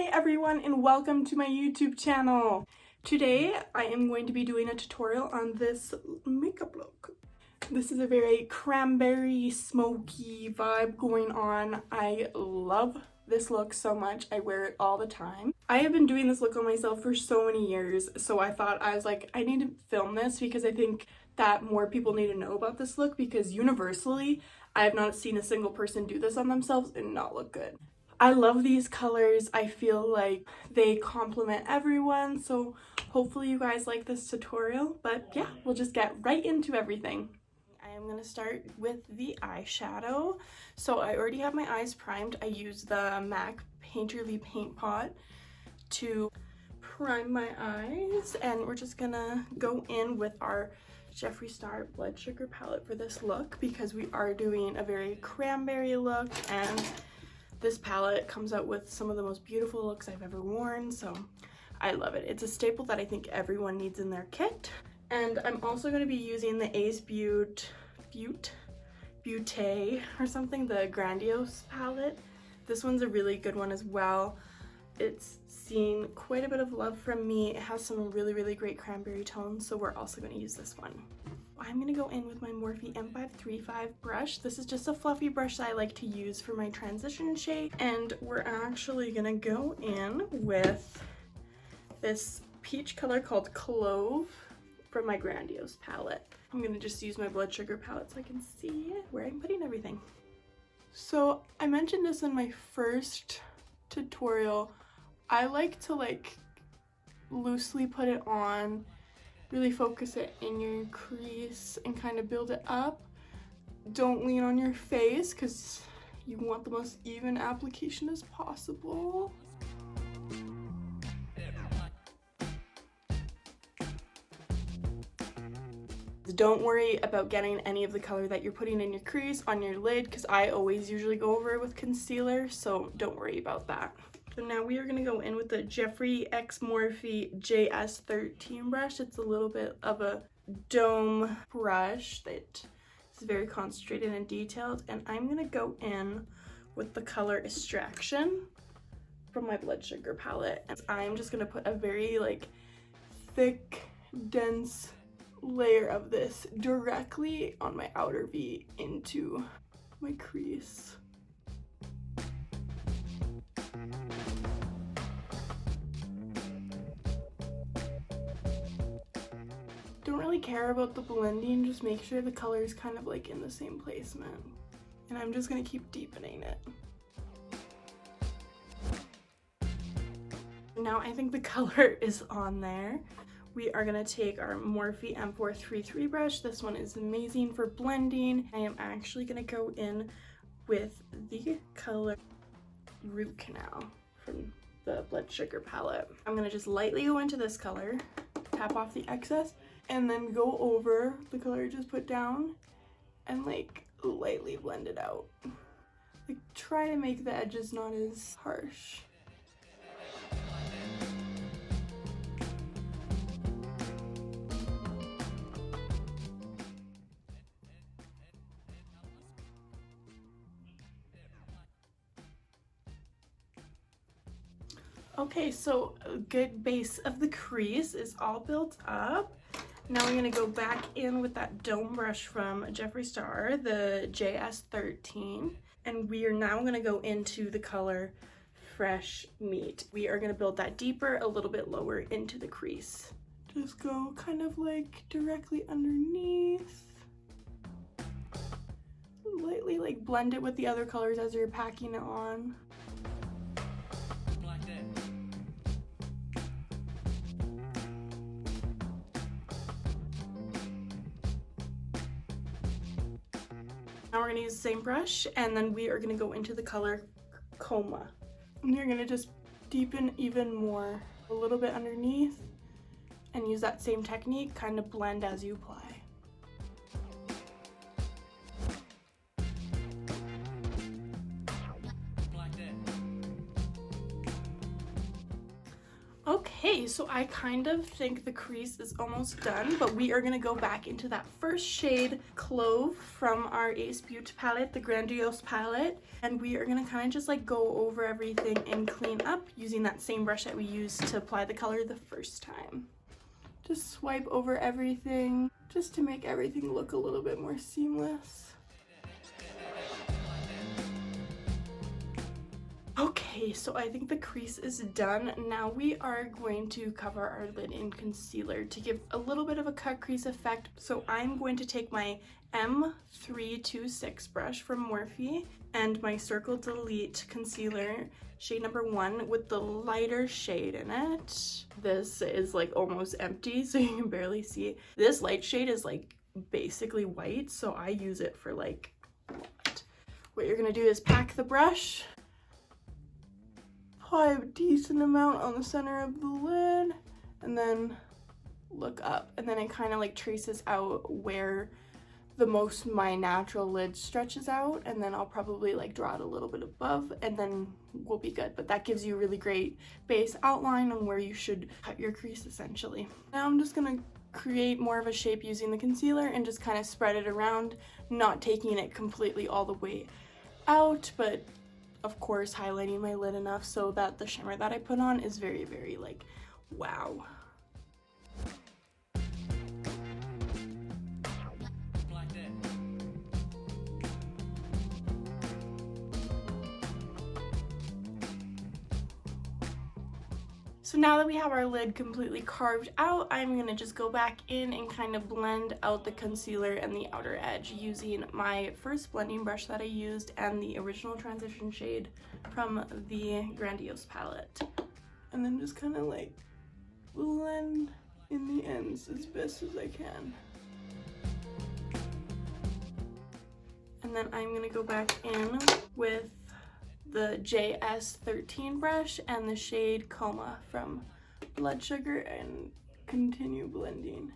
Hey everyone, and welcome to my YouTube channel. Today I am going to be doing a tutorial on this makeup look. This is a very cranberry smoky vibe going on. I love this look so much. I wear it all the time. I have been doing this look on myself for so many years, so I thought, I was like, I need to film this because I think that more people need to know about this look, because universally I have not seen a single person do this on themselves and not look good. I love these colors. I feel like they complement everyone, so hopefully you guys like this tutorial. But yeah, we'll just get right into everything. I am going to start with the eyeshadow. So I already have my eyes primed. I use the MAC Painterly Paint Pot to prime my eyes, and we're just gonna go in with our Jeffree Star Blood Sugar palette for this look because we are doing a very cranberry look, and this palette comes out with some of the most beautiful looks I've ever worn, so I love it. It's a staple that I think everyone needs in their kit. And I'm also going to be using the Ace Beauté or something, the Grandiose palette. This one's a really good one as well. It's seen quite a bit of love from me. It has some really great cranberry tones, so we're also going to use this one. I'm going to go in with my Morphe M535 brush. This is just a fluffy brush that I like to use for my transition shade. And we're actually going to go in with this peach color called Clove from my Grandiose palette. I'm going to just use my Blood Sugar palette so I can see where I'm putting everything. So I mentioned this in my first tutorial. I like to loosely put it on, really focus it in your crease and kind of build it up. Don't lean on your face because you want the most even application as possible. Don't worry about getting any of the color that you're putting in your crease on your lid, because I always usually go over it with concealer, so don't worry about that. So now we are going to go in with the Jeffree X Morphe JS13 brush. It's a little bit of a dome brush that is very concentrated and detailed, and I'm going to go in with the color Extraction from my Blood Sugar palette. And I'm just going to put a very thick, dense layer of this directly on my outer V into my crease. Don't really care about the blending, just make sure the color is kind of in the same placement. And I'm just gonna keep deepening it. Now I think the color is on there. We are going to take our Morphe M433 brush. This one is amazing for blending. I am actually going to go in with the color Root Canal from the Blood Sugar palette. I'm going to just lightly go into this color, tap off the excess, and then go over the color I just put down and lightly blend it out. Try to make the edges not as harsh. Okay, so a good base of the crease is all built up. Now we're gonna go back in with that dome brush from Jeffree Star, the JS13, and we are now gonna go into the color Fresh Meat. We are gonna build that deeper, a little bit lower into the crease. Just go kind of directly underneath. Lightly blend it with the other colors as you're packing it on. Now we're going to use the same brush, and then we are going to go into the color Coma. And you're going to just deepen even more, a little bit underneath, and use that same technique, kind of blend as you apply. Okay, so I kind of think the crease is almost done, but we are going to go back into that first shade, Clove, from our Ace Beauty palette, the Grandiose palette, and we are going to kind of just like go over everything and clean up using that same brush that we used to apply the color the first time. Just swipe over everything just to make everything look a little bit more seamless. Okay, so I think the crease is done. Now we are going to cover our lid in concealer to give a little bit of a cut crease effect. So I'm going to take my M326 brush from Morphe and my Circle Delete concealer, shade number 1, with the lighter shade in it. This is like almost empty, so you can barely see it. This light shade is like basically white, so I use it for like what you're gonna do is pack the brush, apply a decent amount on the center of the lid, and then look up, and then it kind of like traces out where the most my natural lid stretches out, and then I'll probably like draw it a little bit above, and then we'll be good. But that gives you a really great base outline on where you should cut your crease essentially. Now I'm just gonna create more of a shape using the concealer and just kind of spread it around, not taking it completely all the way out, but of course highlighting my lid enough so that the shimmer that I put on is very, very like wow. So now that we have our lid completely carved out, I'm gonna just go back in and kind of blend out the concealer and the outer edge using my first blending brush that I used and the original transition shade from the Grandiose palette. And then just kind of like blend in the ends as best as I can. And then I'm gonna go back in with the JS13 brush and the shade Coma from Blood Sugar and continue blending.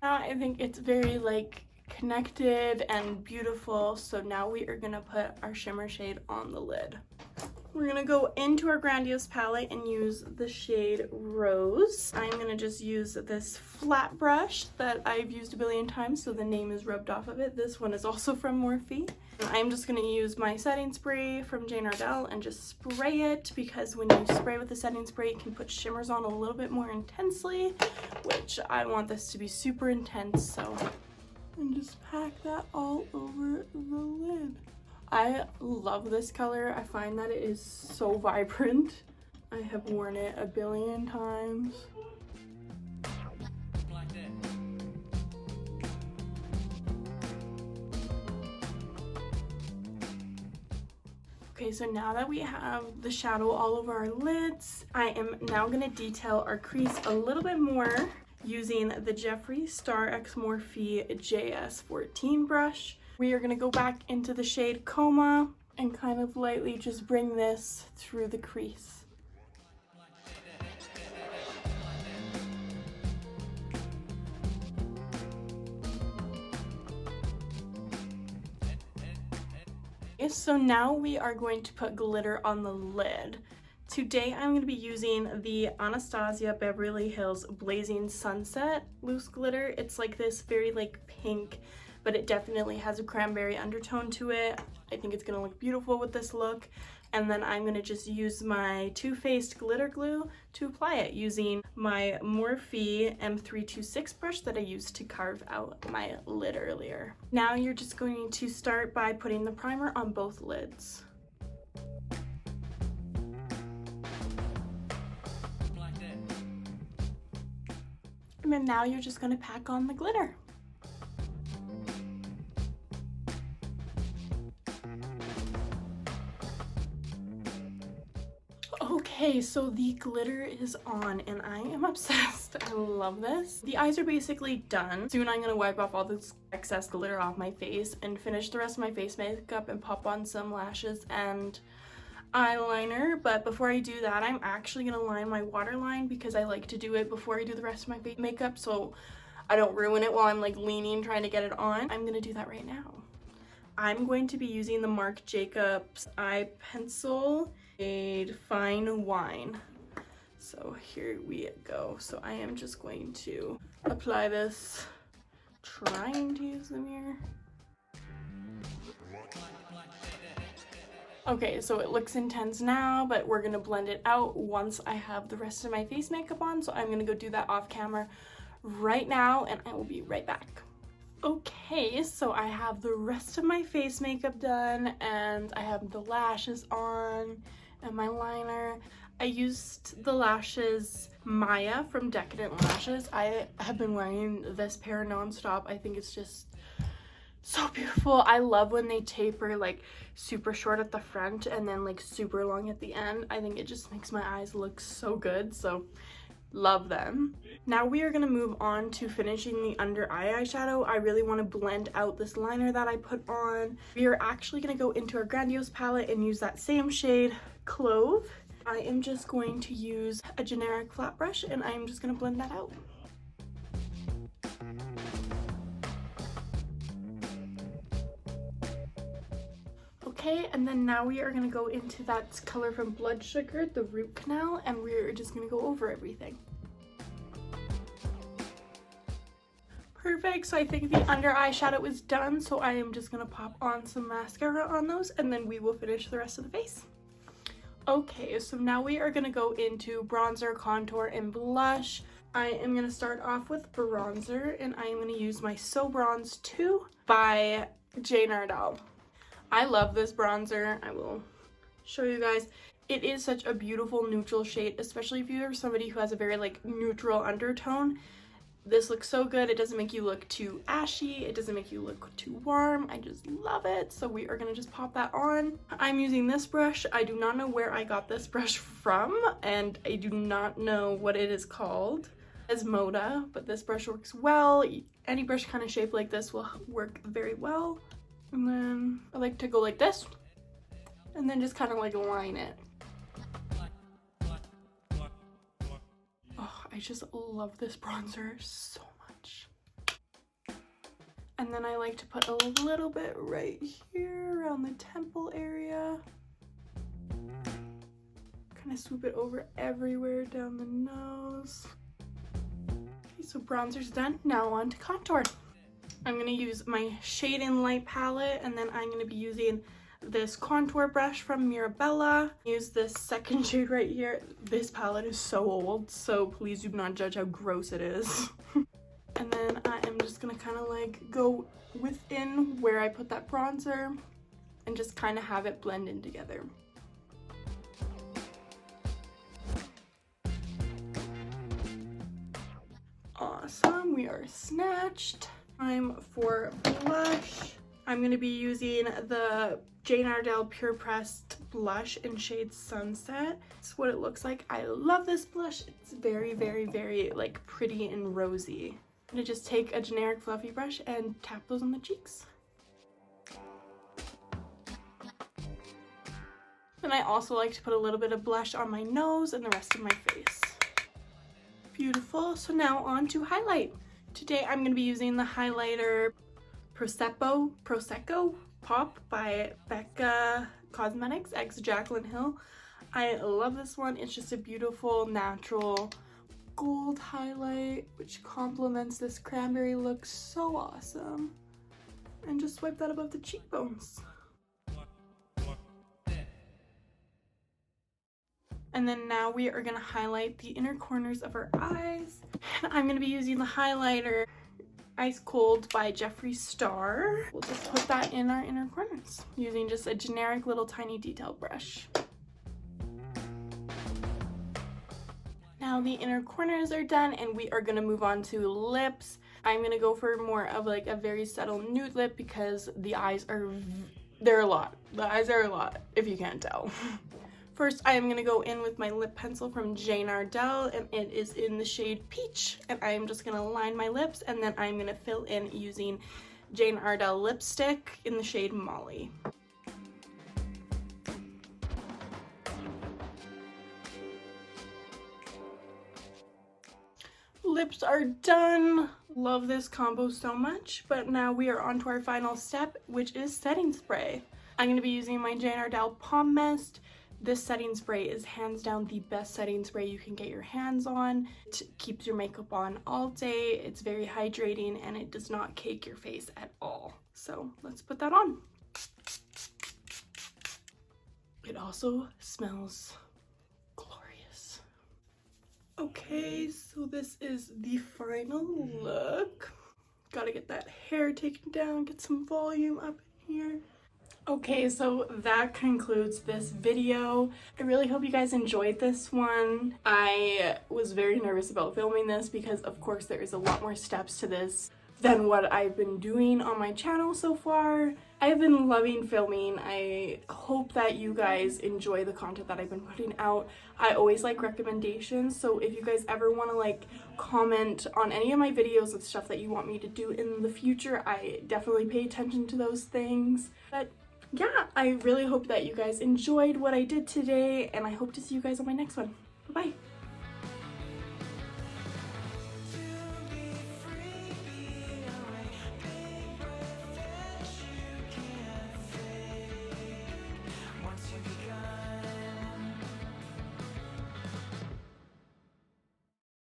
Now I think it's very like connected and beautiful, so now we are gonna put our shimmer shade on the lid. We're gonna go into our Grandiose palette and use the shade Rose. I'm gonna just use this flat brush that I've used a billion times, so the name is rubbed off of it. This one is also from Morphe. I'm just gonna use my setting spray from Jane Ardell and just spray it, because when you spray with the setting spray, it can put shimmers on a little bit more intensely, which I want this to be super intense, so. And just pack that all over the lid. I love this color. I find that it is so vibrant. I have worn it a billion times. Okay, so now that we have the shadow all over our lids, I am now gonna detail our crease a little bit more using the Jeffree Star X Morphe JS14 brush. We are gonna go back into the shade Coma and kind of lightly just bring this through the crease. Okay, so now we are going to put glitter on the lid. Today I'm going to be using the Anastasia Beverly Hills Blazing Sunset loose glitter. It's like this very like pink, but it definitely has a cranberry undertone to it. I think it's gonna look beautiful with this look. And then I'm gonna just use my Too Faced glitter glue to apply it using my Morphe M326 brush that I used to carve out my lid earlier. Now you're just going to start by putting the primer on both lids. And then now you're just gonna pack on the glitter. Okay, so the glitter is on and I am obsessed. I love this. The eyes are basically done. Soon I'm gonna wipe off all this excess glitter off my face and finish the rest of my face makeup and pop on some lashes, and eyeliner, but before I do that, I'm actually gonna line my waterline because I like to do it before I do the rest of my makeup so I don't ruin it while I'm like leaning trying to get it on. I'm gonna do that right now. I'm going to be using the Marc Jacobs eye pencil, shade Fine Wine. So here we go. So I am just going to apply this, trying to use the mirror. Okay, so it looks intense now, but we're gonna blend it out once I have the rest of my face makeup on. So I'm gonna go do that off camera right now and I will be right back. Okay, so I have the rest of my face makeup done and I have the lashes on and my liner. I used the lashes Maya from Decadent Lashes. I have been wearing this pair nonstop. I think it's just so beautiful. I love when they taper like super short at the front and then like super long at the end. I think it just makes my eyes look so good, so love them. Now we are going to move on to finishing the under eye eyeshadow. I really want to blend out this liner that I put on. We are actually going to go into our Grandiose palette and use that same shade, Clove. I am just going to use a generic flat brush and I am just going to blend that out. Okay, and then now we are going to go into that color from Blood Sugar, the Root Canal, and we're just going to go over everything. Perfect, so I think the under eye shadow is done, so I am just going to pop on some mascara on those and then we will finish the rest of the face. Okay, so now we are going to go into bronzer, contour, and blush. I am going to start off with bronzer and I am going to use my So Bronze 2 by Jane Ardell. I love this bronzer. I will show you guys. It is such a beautiful neutral shade, especially if you're somebody who has a very like neutral undertone. This looks so good. It doesn't make you look too ashy. It doesn't make you look too warm. I just love it. So we are gonna just pop that on. I'm using this brush. I do not know where I got this brush from and I do not know what it is called. It's Moda, but this brush works well. Any brush kind of shape like this will work very well. And then I like to go like this and then just kind of like line it. Oh, I just love this bronzer so much. And then I like to put a little bit right here around the temple area. Kind of swoop it over everywhere down the nose. Okay, so bronzer's done. Now on to contour. I'm going to use my Shade and Light palette and then I'm going to be using this contour brush from Mirabella. Use this second shade right here. This palette is so old, so please do not judge how gross it is. And then I am just going to kind of like go within where I put that bronzer and just kind of have it blend in together. Awesome, we are snatched. Time for blush. I'm going to be using the Jane Ardell Pure Pressed blush in shade Sunset. It's what it looks like. I love this blush. It's very, very, very like pretty and rosy. I'm going to just take a generic fluffy brush and tap those on the cheeks. And I also like to put a little bit of blush on my nose and the rest of my face. Beautiful. So now on to highlight. Today I'm going to be using the highlighter Prosecco Pop by Becca Cosmetics x Jaclyn Hill. I love this one. It's just a beautiful natural gold highlight which complements this cranberry look so awesome. And just swipe that above the cheekbones. And then now we are going to highlight the inner corners of our eyes. And I'm going to be using the highlighter Ice Cold by Jeffree Star. We'll just put that in our inner corners using just a generic little tiny detail brush. Now the inner corners are done and we are going to move on to lips. I'm going to go for more of like a very subtle nude lip because the eyes are, they're a lot. The eyes are a lot if you can't tell. First, I am going to go in with my lip pencil from Jane Ardell, and it is in the shade Peach. And I am just going to line my lips, and then I'm going to fill in using Jane Ardell lipstick in the shade Molly. lips are done. Love this combo so much, but now we are on to our final step, which is setting spray. I'm going to be using my Jane Iredale Palm Mist. This setting spray is hands down the best setting spray you can get your hands on. It keeps your makeup on all day, it's very hydrating, and it does not cake your face at all. So let's put that on. It also smells glorious. Okay, so this is the final look. Gotta get that hair taken down, get some volume up in here. Okay, so that concludes this video. I really hope you guys enjoyed this one. I was very nervous about filming this because of course there is a lot more steps to this than what I've been doing on my channel so far. I've been loving filming. I hope that you guys enjoy the content that I've been putting out. I always like recommendations, so if you guys ever want to like comment on any of my videos of stuff that you want me to do in the future, I definitely pay attention to those things. But yeah, I really hope that you guys enjoyed what I did today, and I hope to see you guys on my next one. Bye-bye.